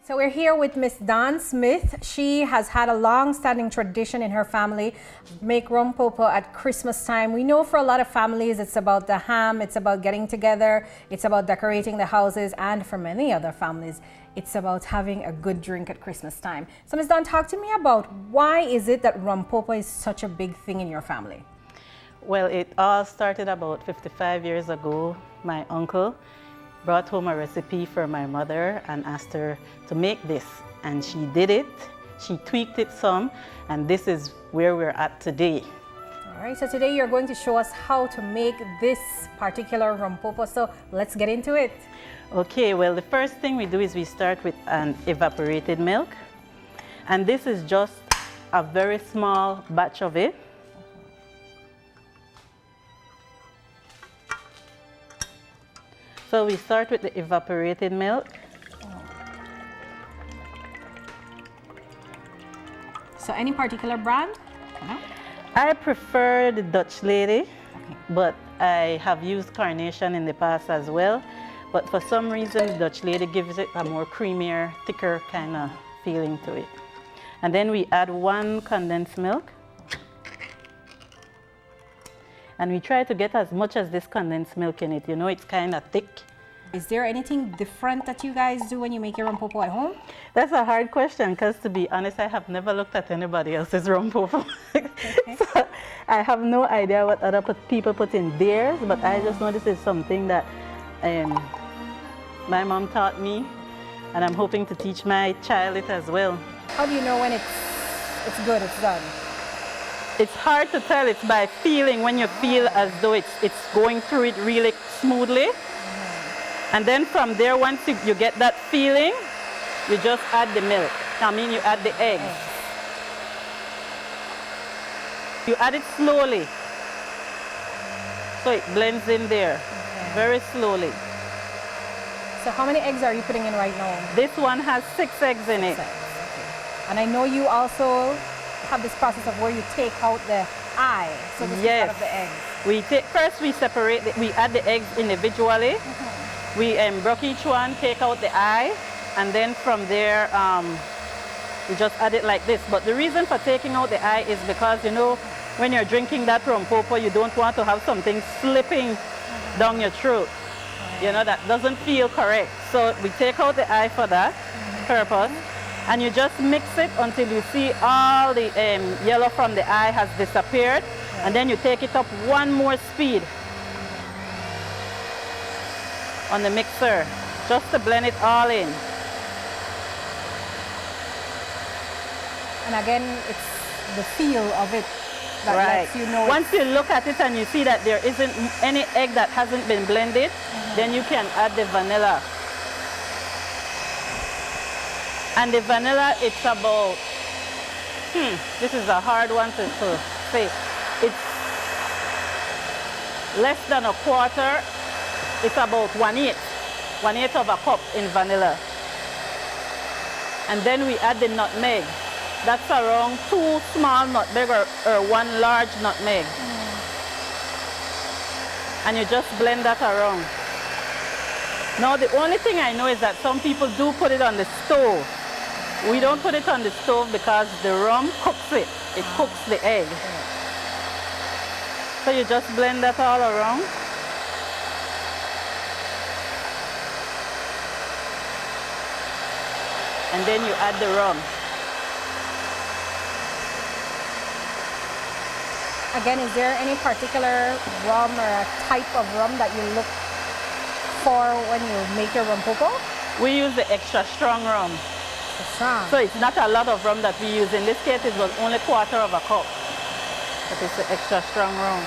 So we're here with Miss Dawn Smith. She has had a long-standing tradition in her family, make rum popo at Christmas time. We know for a lot of families it's about the ham, it's about getting together, it's about decorating the houses, and for many other families, it's about having a good drink at Christmas time. So Miss Dawn, talk to me about why is it that rum popo is such a big thing in your family? Well, it all started about 55 years ago. My uncle brought home a recipe for my mother and asked her to make this. And she did it. She tweaked it some, and this is where we're at today. All right, so today you're going to show us how to make this particular rum popo. So let's get into it. Okay, well, the first thing we do is we start with an evaporated milk. And this is just a very small batch of it. So we start with the evaporated milk. So any particular brand? No? I prefer the Dutch Lady, but I have used Carnation in the past as well. But for some reason, the Dutch Lady gives it a more creamier, thicker kind of feeling to it. And then we add 1 condensed milk. And we try to get as much as this condensed milk in it. You know, it's kind of thick. Is there anything different that you guys do when you make your rum popo at home? That's a hard question because, to be honest, I have never looked at anybody else's rum popo. Okay. So I have no idea what other people put in theirs, but I just know this is something that my mom taught me, and I'm hoping to teach my child it as well. How do you know when it's good, it's done? It's hard to tell. It's by feeling, when you feel as though it's going through it really smoothly. And then from there, once you get that feeling, you just add the milk. I mean, you add the eggs. You add it slowly, so it blends in there, very slowly. So how many eggs are you putting in right now? This one has 6 eggs in it. And I know you also have this process of where you take out the eye, so this is part of the eggs. First we separate, we add the eggs individually. We broke each one, take out the eye, and then from there we just add it like this. But the reason for taking out the eye is because, you know, when you're drinking that rum popo, you don't want to have something slipping down your throat. You know, that doesn't feel correct. So we take out the eye for that purpose. And you just mix it until you see all the yellow from the eye has disappeared. And then you take it up 1 more speed on the mixer, just to blend it all in. And again, it's the feel of it that lets you know. Once you look at it and you see that there isn't any egg that hasn't been blended, then you can add the vanilla. And the vanilla, it's about, this is a hard one to say. It's less than a quarter. It's about 1/8 of a cup in vanilla. And then we add the nutmeg. That's around 2 small nutmeg or 1 large nutmeg. And you just blend that around. Now the only thing I know is that some people do put it on the stove. We don't put it on the stove because the rum cooks it. It cooks the egg. So you just blend that all around. And then you add the rum. Again, is there any particular rum or a type of rum that you look for when you make your rum popo? We use the extra strong rum. So it's not a lot of rum that we use. In this case, it was only 1/4 of a cup. But it's the extra strong rum.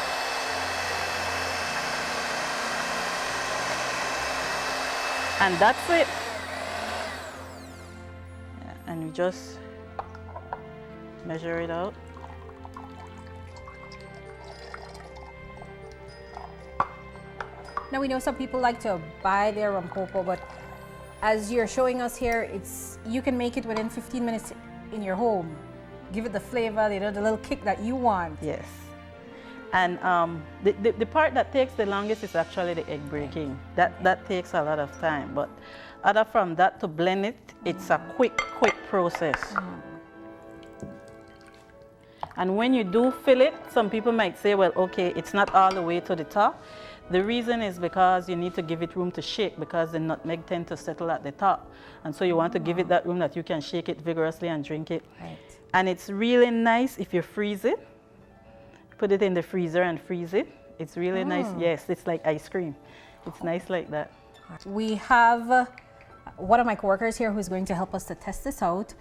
And that's it. And you just measure it out. Now we know some people like to buy their rum popo, but as you're showing us here, you can make it within 15 minutes in your home. Give it the flavor, you know, the little kick that you want. Yes. And the part that takes the longest is actually the egg breaking. That takes a lot of time. But Other from that, to blend it, it's a quick process. And when you do fill it, some people might say, well, okay, it's not all the way to the top. The reason is because you need to give it room to shake, because the nutmeg tend to settle at the top. And so you want to give it that room that you can shake it vigorously and drink it. Right. And it's really nice if you freeze it. Put it in the freezer and freeze it. It's really nice. Yes, it's like ice cream. It's nice like that. We have one of my coworkers here who's going to help us to test this out.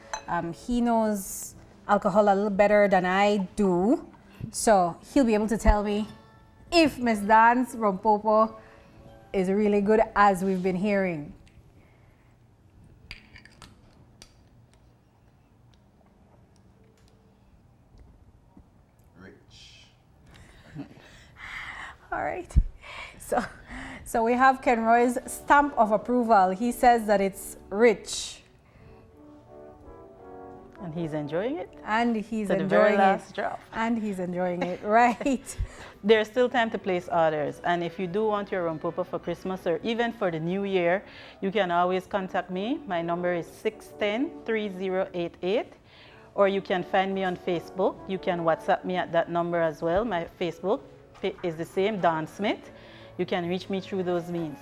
He knows alcohol a little better than I do, so he'll be able to tell me if Miss Dawn's Rum Popo is really good as we've been hearing. Rich. All right. So we have Ken Roy's stamp of approval. He says that it's rich. And he's enjoying it. And he's To the enjoying very it. last drop. And he's enjoying it, right. There's still time to place orders. And if you do want your Rum Popo for Christmas or even for the new year, you can always contact me. My number is 610-3088. Or you can find me on Facebook. You can WhatsApp me at that number as well. My Facebook is the same, Dawn Smith. You can reach me through those means.